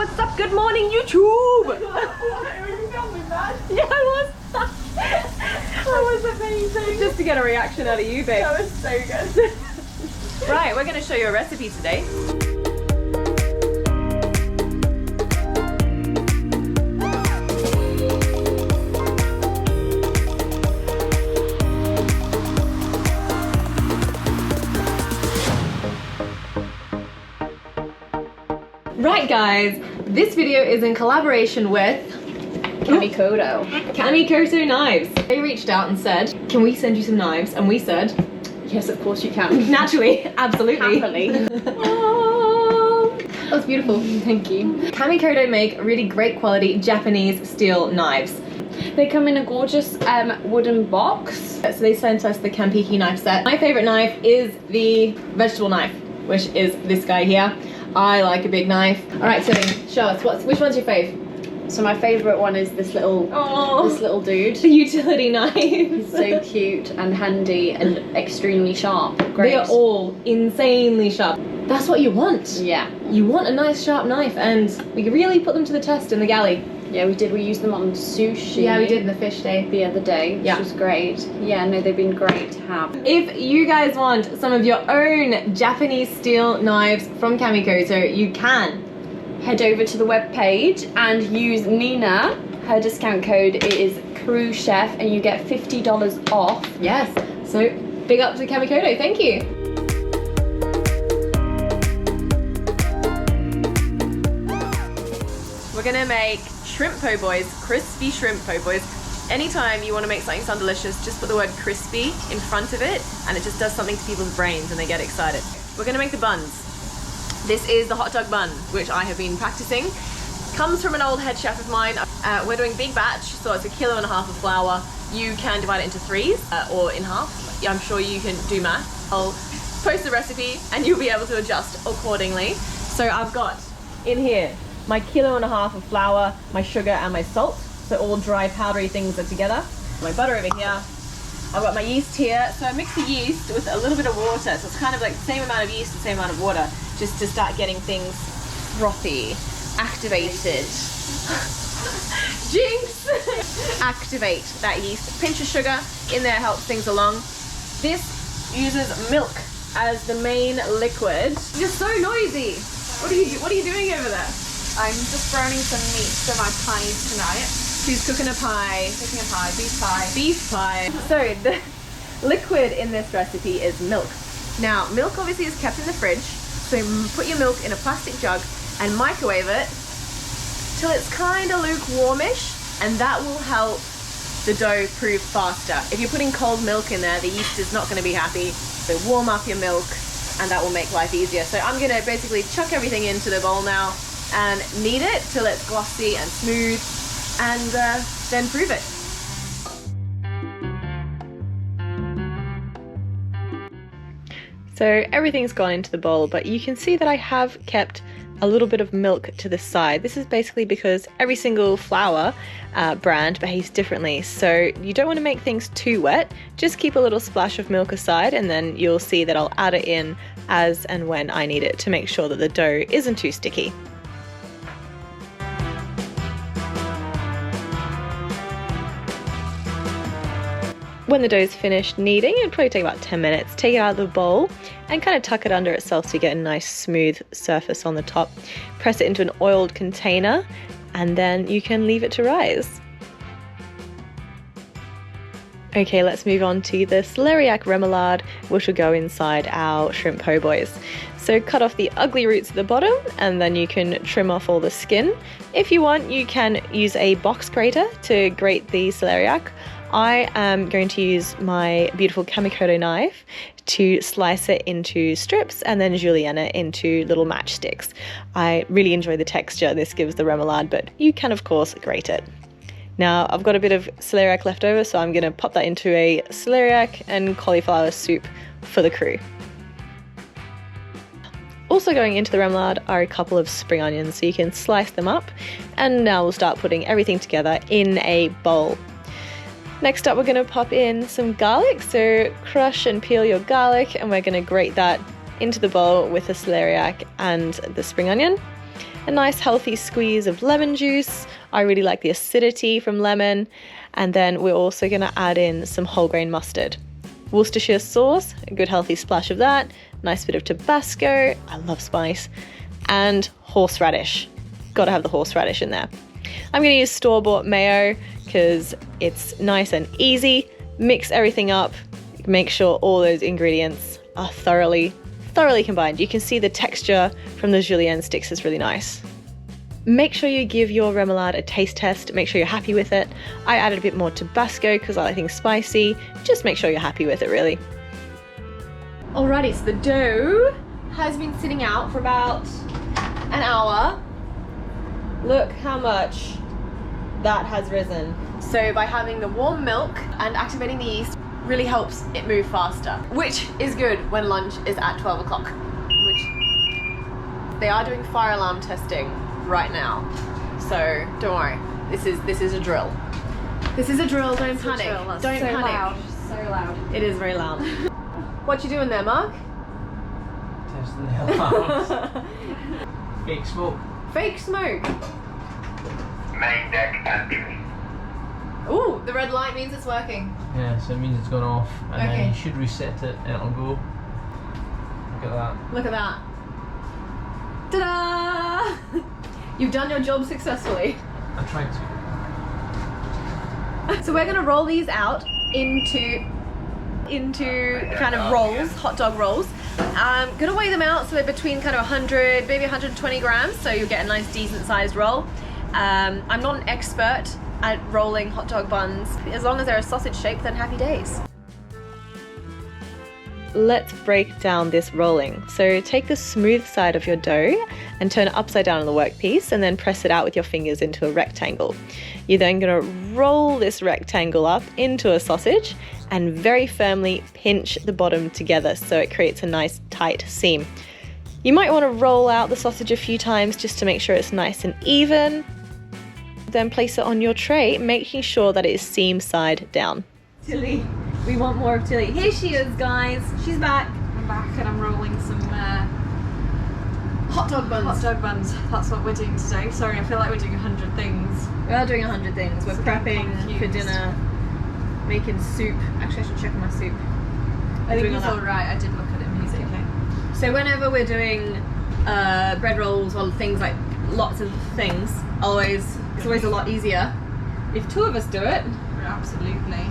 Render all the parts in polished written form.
what's up? Good morning, YouTube! Were you filming that? Yeah, I was. That was amazing. Just to get a reaction out of you, babe. That was so good. Right, we're going to show you a recipe today. Right guys, this video is in collaboration with Kamikoto. Kamikoto Knives. They reached out and said, can we send you some knives? And we said, Yes, of course you can. naturally, absolutely. Happily. Oh, that's beautiful. Thank you. Kamikoto make really great quality Japanese steel knives. They come in a gorgeous wooden box. So they sent us the Kampiki knife set. My favorite knife is the vegetable knife, which is this guy here. I like a big knife. All right, so show us, which one's your fave? So my favourite one is this little dude. The utility knife. He's so cute and handy and extremely sharp. Great. They are all insanely sharp. That's what you want. Yeah. You want a nice sharp knife, and we really put them to the test in the galley. Yeah, we did. We used them on sushi. Yeah, we did in the fish day. The other day, which was great. Yeah, no, they've been great to have. If you guys want some of your own Japanese steel knives from Kamikoto, you can. Head over to the webpage and use Nina. Her discount code is CrewChef and you get $50 off. Yes, so big up to Kamikoto, thank you. We're gonna make shrimp po' boys, crispy shrimp po' boys. Anytime you want to make something sound delicious, just put the word crispy in front of it and it just does something to people's brains and they get excited. We're gonna make the buns. This is the hot dog bun, which I have been practicing. Comes from an old head chef of mine. We're doing big batch, so it's 1.5 kilos of flour. You can divide it into threes or in half. I'm sure you can do math. I'll post the recipe and you'll be able to adjust accordingly. So I've got in here my 1.5 kilos of flour, my sugar and my salt. So all dry powdery things are together. My butter over here. I've got my yeast here. So I mix the yeast with a little bit of water. So it's kind of like the same amount of yeast, the same amount of water, just to start getting things frothy, activated. Jinx! Activate that yeast. Pinch of sugar in there helps things along. This uses milk as the main liquid. You're so noisy. What are you doing over there? I'm just browning some meat for my pies tonight. She's cooking a pie. Cooking a pie, beef pie. Beef pie. So the liquid in this recipe is milk. Now, milk obviously is kept in the fridge, so put your milk in a plastic jug and microwave it till it's kind of lukewarmish, and that will help the dough prove faster. If you're putting cold milk in there, the yeast is not going to be happy, so warm up your milk and that will make life easier. So I'm going to basically chuck everything into the bowl now and knead it till it's glossy and smooth, and then prove it. So everything's gone into the bowl, but you can see that I have kept a little bit of milk to the side. This is basically because every single flour brand behaves differently, so you don't want to make things too wet. Just keep a little splash of milk aside, and then you'll see that I'll add it in as and when I need it to make sure that the dough isn't too sticky. When the dough's finished kneading, it'll probably take about 10 minutes. Take it out of the bowl and kind of tuck it under itself so you get a nice smooth surface on the top. Press it into an oiled container and then you can leave it to rise. Okay, let's move on to the Celeriac Remoulade, which will go inside our shrimp po' boys. So cut off the ugly roots at the bottom and then you can trim off all the skin. If you want, you can use a box grater to grate the celeriac. I am going to use my beautiful Kamikoto knife to slice it into strips and then julienne it into little matchsticks. I really enjoy the texture this gives the remoulade, but you can of course grate it. Now I've got a bit of celeriac left over, so I'm going to pop that into a celeriac and cauliflower soup for the crew. Also going into the remoulade are a couple of spring onions, so you can slice them up, and now we'll start putting everything together in a bowl. Next up, we're going to pop in some garlic, so crush and peel your garlic, and we're going to grate that into the bowl with the celeriac and the spring onion. a nice healthy squeeze of lemon juice. I really like the acidity from lemon. And then we're also going to add in some whole grain mustard. Worcestershire sauce, a good healthy splash of that. Nice bit of Tabasco, I love spice. And horseradish. Gotta have the horseradish in there. I'm going to use store-bought mayo because it's nice and easy. Mix everything up. Make sure all those ingredients are thoroughly combined. You can see the texture from the julienne sticks is really nice. Make sure you give your remoulade a taste test. Make sure you're happy with it. I added a bit more Tabasco because I like things spicy. Just make sure you're happy with it, really. Alrighty, so the dough has been sitting out for about an hour. Look how much that has risen. So by having the warm milk and activating the yeast really helps it move faster, which is good when lunch is at 12 o'clock, which they are doing fire alarm testing right now. So don't worry, this is a drill. This is a drill, don't panic. Don't panic. Loud. So loud. It is very loud. What you doing there, Mark? Testing the alarms. Fake smoke. Fake smoke. Main deck entry. Ooh, the red light means it's working. Yeah, so it means it's gone off, and Okay. then you should reset it and it'll go. Look at that. Look at that. Ta-da! You've done your job successfully. I tried to. So we're gonna roll these out into kind of rolls, hot dog rolls. I'm gonna weigh them out so they're between kind of 100, maybe 120 grams, so you'll get a nice decent sized roll. I'm not an expert at rolling hot dog buns. As long as they're a sausage shape, then happy days. Let's break down this rolling. So take the smooth side of your dough and turn it upside down on the workpiece and then press it out with your fingers into a rectangle. You're then going to roll this rectangle up into a sausage and very firmly pinch the bottom together so it creates a nice tight seam. You might want to roll out the sausage a few times just to make sure it's nice and even. Then place it on your tray, making sure that it is seam side down. Tilly. We want more of Tilly. Here she is, guys. She's back. I'm back and I'm rolling some Hot dog buns. hot dog buns. That's what we're doing today. Sorry, I feel like we're doing 100 things. We are doing 100 things. We're So prepping confused. for dinner, making soup. Actually, I should check on my soup. I think Doing he's all that. alright. I did look at him. He's okay. So whenever we're doing bread rolls or things like lots of things, it's always a lot easier if two of us do it. Absolutely.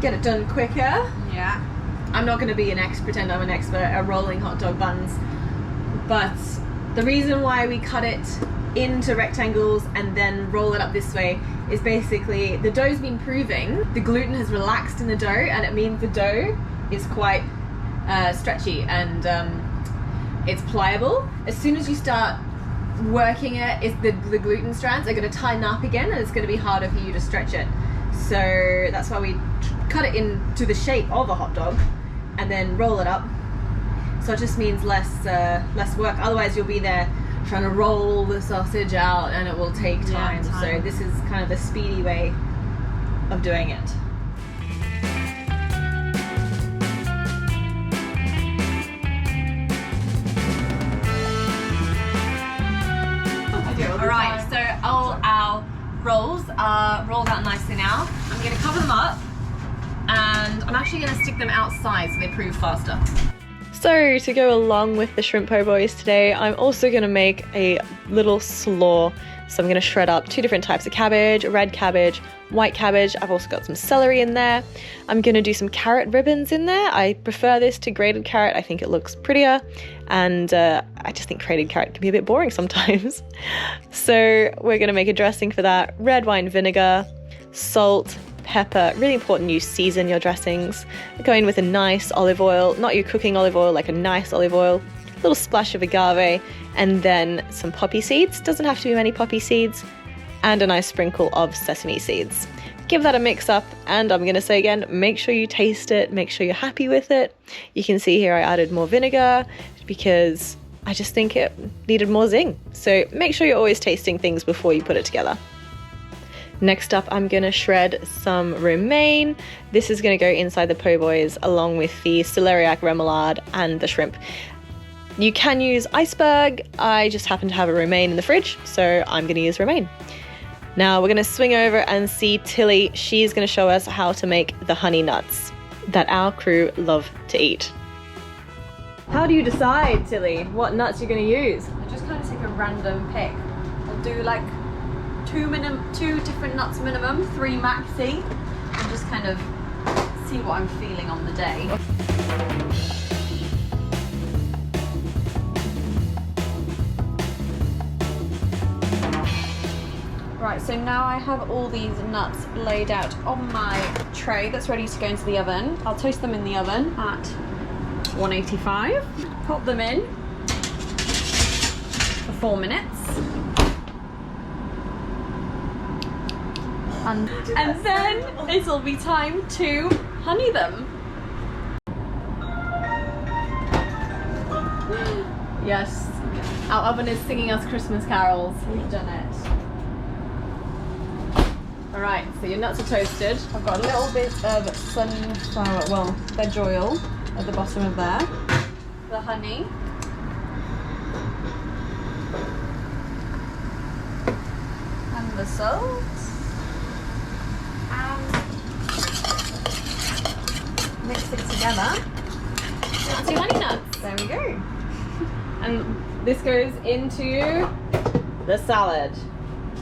Get it done quicker. Yeah. I'm not going to be pretend I'm an expert at rolling hot dog buns, but the reason why we cut it into rectangles and then roll it up this way is basically the dough's been proving the gluten has relaxed in the dough, and it means the dough is quite stretchy and it's pliable. As soon as you start working it, the gluten strands are going to tighten up again and it's going to be harder for you to stretch it. So that's why we cut it into the shape of a hot dog and then roll it up. So it just means less work. Otherwise you'll be there trying to roll the sausage out and it will take time. So this is kind of the speedy way of doing it. Alright, so all our rolls are rolled out nicely now. I'm going to cover them up and I'm actually going to stick them outside so they prove faster. So to go along with the shrimp po' boys today, I'm also going to make a little slaw. So I'm going to shred up 2 different types of cabbage, red cabbage, white cabbage. I've also got some celery in there. I'm going to do some carrot ribbons in there. I prefer this to grated carrot. I think it looks prettier. And I just think grated carrot can be a bit boring sometimes. So we're going to make a dressing for that. Red wine vinegar, salt, pepper. Really important you season your dressings. Go in with a nice olive oil, not your cooking olive oil, like a nice olive oil. A little splash of agave, and then some poppy seeds. Doesn't have to be many poppy seeds, and a nice sprinkle of sesame seeds. Give that a mix up, and I'm going to say again, make sure you taste it, make sure you're happy with it. You can see here I added more vinegar because I just think it needed more zing. So make sure you're always tasting things before you put it together. Next up, I'm going to shred some romaine. This is going to go inside the po' boys along with the celeriac remoulade and the shrimp. You can use iceberg. I just happen to have a romaine in the fridge, so I'm going to use romaine. Now we're going to swing over and see Tilly. She's going to show us how to make the honey nuts that our crew love to eat. How do you decide, Tilly, what nuts you're going to use? I just kind of take a random pick. I'll do like two different nuts minimum, 3 maxi, and just kind of see what I'm feeling on the day. Right, so now I have all these nuts laid out on my tray that's ready to go into the oven. I'll toast them in the oven at 185. Pop them in for 4 minutes. And then it'll be time to honey them. Yes, our oven is singing us Christmas carols. We've done it. Alright, so your nuts are toasted. I've got a little bit of sunflower, well, veg oil at the bottom of there. The honey. And the salt. And mix it together. That's your honey nuts. There we go. And this goes into the salad.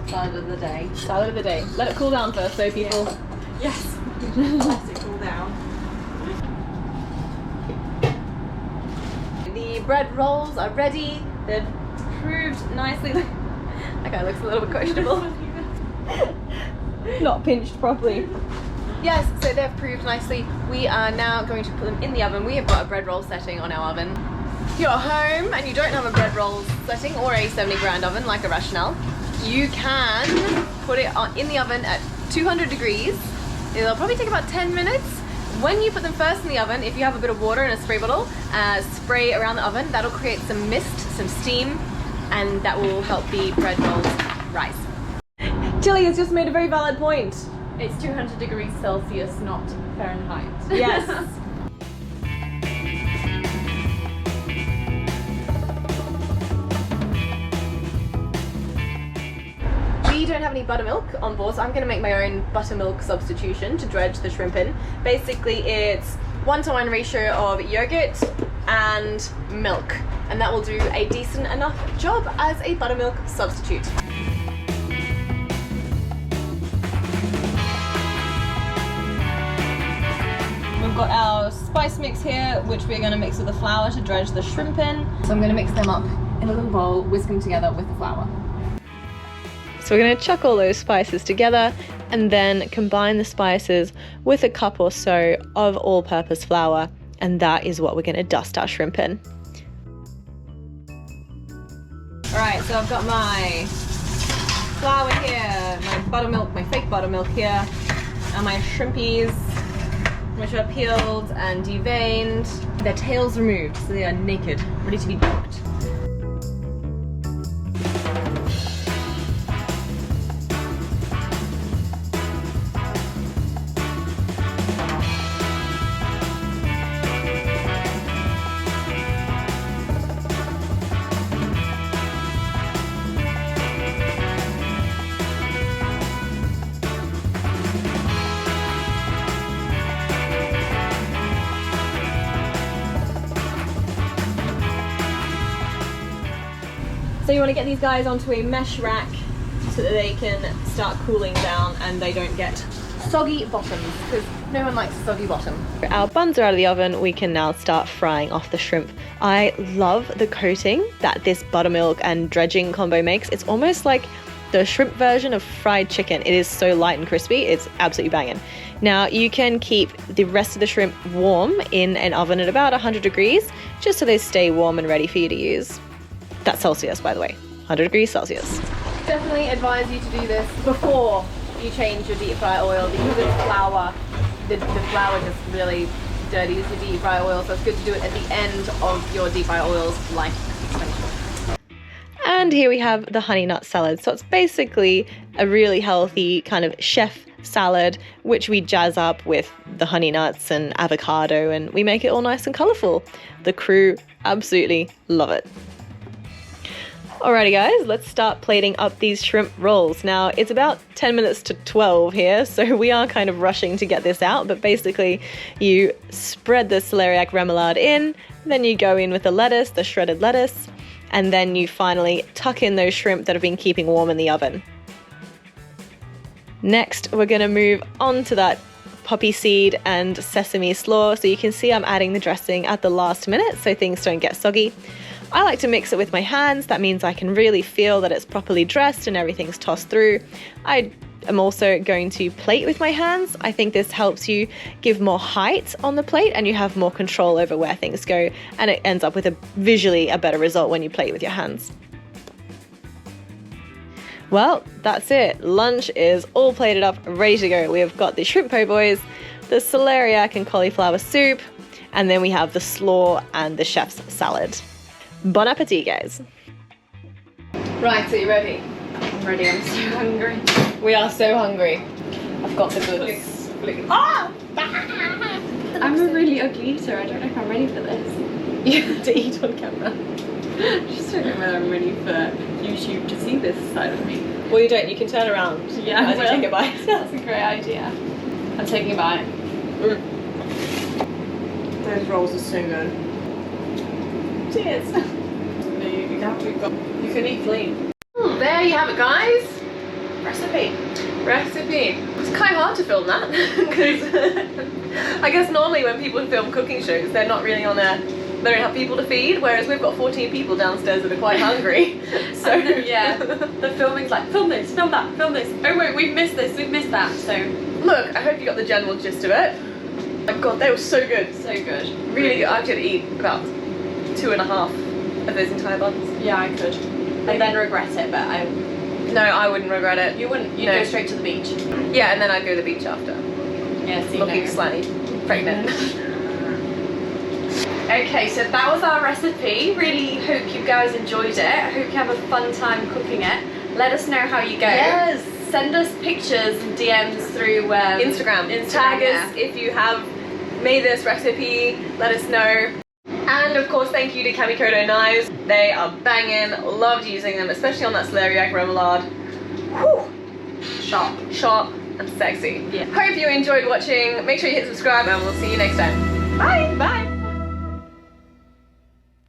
Salad of the day. Salad of the day. Let it cool down first, so people. Yes. Let it cool down. The bread rolls are ready. They've proved nicely. That guy looks a little bit questionable. Not pinched properly. Yes, so they've proved nicely. We are now going to put them in the oven. We have got a bread roll setting on our oven. If you're at home and you don't have a bread roll setting or a 70 grand oven like a Rationale, you can put it in the oven at 200 degrees. It'll probably take about 10 minutes. When you put them first in the oven, if you have a bit of water in a spray bottle, spray around the oven. That'll create some mist, some steam, and that will help the bread rolls rise. Tilly has just made a very valid point. It's 200 degrees Celsius, not Fahrenheit. Yes. We don't have any buttermilk on board, so I'm going to make my own buttermilk substitution to dredge the shrimp in. Basically, it's 1-to-1 ratio of yogurt and milk, and that will do a decent enough job as a buttermilk substitute. We've got our spice mix here, which we're going to mix with the flour to dredge the shrimp in. So I'm going to mix them up in a little bowl, whisk them together with the flour. So we're going to chuck all those spices together and then combine the spices with a cup or so of all-purpose flour, and that is what we're going to dust our shrimp in. Alright, so I've got my flour here, my buttermilk, my fake buttermilk here, and my shrimpies, which are peeled and deveined. Their tails removed, so they are naked, ready to be docked. So you want to get these guys onto a mesh rack so that they can start cooling down and they don't get soggy bottoms, because no one likes a soggy bottom. Our buns are out of the oven. We can now start frying off the shrimp. I love the coating that this buttermilk and dredging combo makes. It's almost like the shrimp version of fried chicken. It is so light and crispy. It's absolutely banging. Now you can keep the rest of the shrimp warm in an oven at about 100 degrees, just so they stay warm and ready for you to use. That's Celsius, by the way, 100 degrees Celsius. Definitely advise you to do this before you change your deep fry oil, because it's flour. The flour just really dirties your deep fry oil, so it's good to do it at the end of your deep fry oil's life extension. And here we have the honey nut salad. So it's basically a really healthy kind of chef salad, which we jazz up with the honey nuts and avocado, and we make it all nice and colourful. The crew absolutely love it. Alrighty guys, let's start plating up these shrimp rolls. Now it's about 10 minutes to 12 here, so we are kind of rushing to get this out, but basically you spread the celeriac remoulade in, then you go in with the lettuce, the shredded lettuce, and then you finally tuck in those shrimp that have been keeping warm in the oven. Next, we're going to move on to that poppy seed and sesame slaw, so you can see I'm adding the dressing at the last minute so things don't get soggy. I like to mix it with my hands. That means I can really feel that it's properly dressed and everything's tossed through. I am also going to plate with my hands. I think this helps you give more height on the plate and you have more control over where things go, and it ends up with visually a better result when you plate with your hands. Well, that's it. Lunch is all plated up, ready to go. We have got the shrimp po' boys, the celeriac and cauliflower soup, and then we have the slaw and the chef's salad. Bon appetit, guys. Right, are you ready? I'm ready, I'm so hungry. We are so hungry. I've got the goods. Ah! I'm a really ugly eater, I don't know if I'm ready for this. You have to eat on camera. I just don't know whether I'm ready for YouTube to see this side of me. Well, you don't, you can turn around as you take a bite. That's a great idea. I'm taking a bite. Those rolls are so good. Cheers. You can eat clean. There you have it, guys. Recipe. It's kind of hard to film that because I guess normally when people film cooking shows, they're not really on a. They don't have people to feed, whereas we've got 14 people downstairs that are quite hungry. So yeah, the filming's like film this, film that, film this. Oh wait, we've missed this, we've missed that. So look, I hope you got the general gist of it. Oh my god, they were so good. So good. Really good. I could eat about 2.5 of those entire buns. Yeah, I could. And then regret it, but I... No, I wouldn't regret it. You wouldn't? You'd go straight to the beach? Yeah, and then I'd go to the beach after. Yeah, see, looking slightly pregnant. Okay, so that was our recipe. Really hope you guys enjoyed it. I hope you have a fun time cooking it. Let us know how you go. Yes. Send us pictures and DMs through Instagram. Tag us if you have made this recipe. Let us know. And of course, thank you to Kamikoto Knives. They are banging. Loved using them, especially on that Celeriac Remoulade. Whew. Sharp and sexy. Yeah. Hope you enjoyed watching. Make sure you hit subscribe and we'll see you next time. Bye.